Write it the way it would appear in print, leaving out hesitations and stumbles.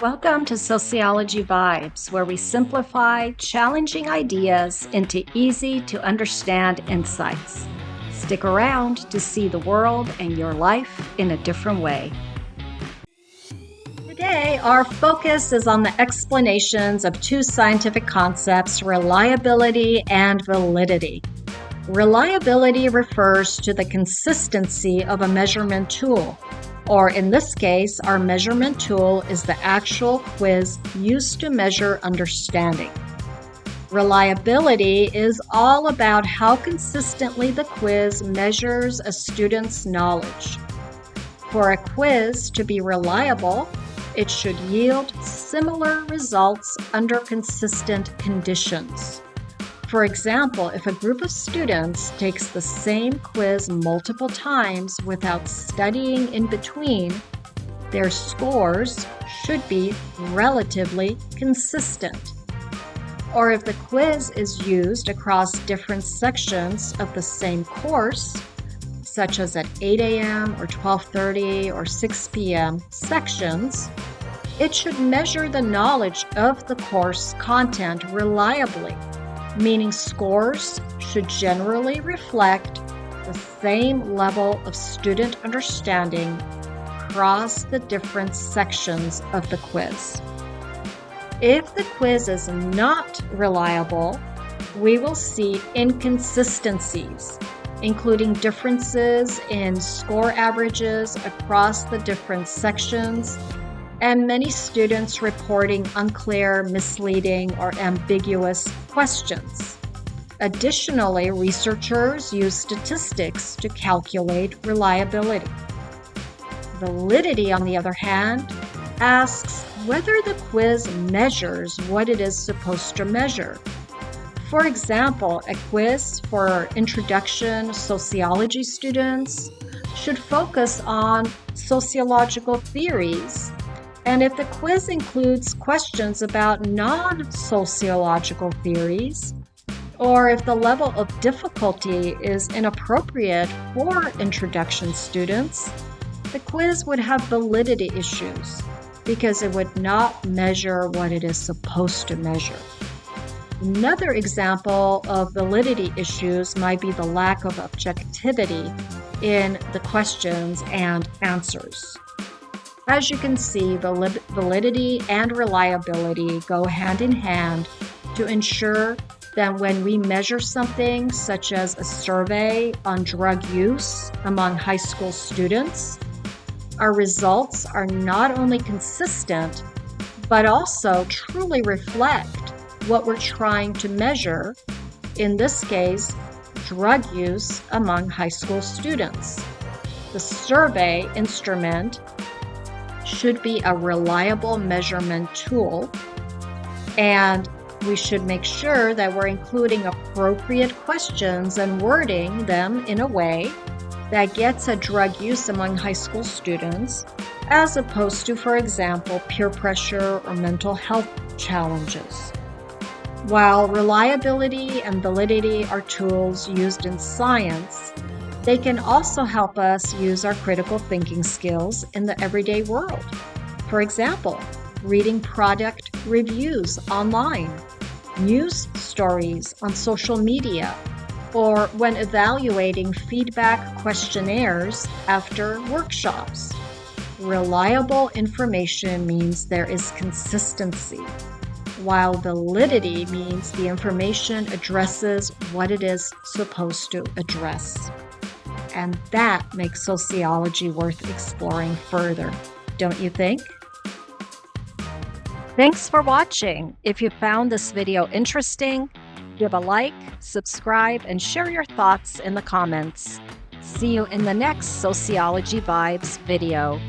Welcome to Sociology Vibes, where we simplify challenging ideas into easy-to-understand insights. Stick around to see the world and your life in a different way. Today, our focus is on the explanations of two scientific concepts, reliability and validity. Reliability refers to the consistency of a measurement tool. Or in this case, our measurement tool is the actual quiz used to measure understanding. Reliability is all about how consistently the quiz measures a student's knowledge. For a quiz to be reliable, it should yield similar results under consistent conditions. For example, if a group of students takes the same quiz multiple times without studying in between, their scores should be relatively consistent. Or if the quiz is used across different sections of the same course, such as at 8 a.m. or 12:30 or 6 p.m. sections, it should measure the knowledge of the course content reliably, meaning scores should generally reflect the same level of student understanding across the different sections of the quiz. If the quiz is not reliable, we will see inconsistencies, including differences in score averages across the different sections, and many students reporting unclear, misleading, or ambiguous questions. Additionally, researchers use statistics to calculate reliability. Validity, on the other hand, asks whether the quiz measures what it is supposed to measure. For example, a quiz for introductiontosociology students should focus on sociological theories. And if the quiz includes questions about non-sociological theories, or if the level of difficulty is inappropriate for introduction students, the quiz would have validity issues because it would not measure what it is supposed to measure. Another example of validity issues might be the lack of objectivity in the questions and answers. As you can see, validity and reliability go hand in hand to ensure that when we measure something, such as a survey on drug use among high school students, our results are not only consistent, but also truly reflect what we're trying to measure, in this case, drug use among high school students. The survey instrument should be a reliable measurement tool, and we should make sure that we're including appropriate questions and wording them in a way that gets at drug use among high school students, as opposed to, for example, peer pressure or mental health challenges. While reliability and validity are tools used in science, they can also help us use our critical thinking skills in the everyday world. For example, reading product reviews online, news stories on social media, or when evaluating feedback questionnaires after workshops. Reliable information means there is consistency, while validity means the information addresses what it is supposed to address. And that makes sociology worth exploring further, don't you think? Thanks for watching. If you found this video interesting, give a like, subscribe, and share your thoughts in the comments. See you in the next Sociology Vibes video.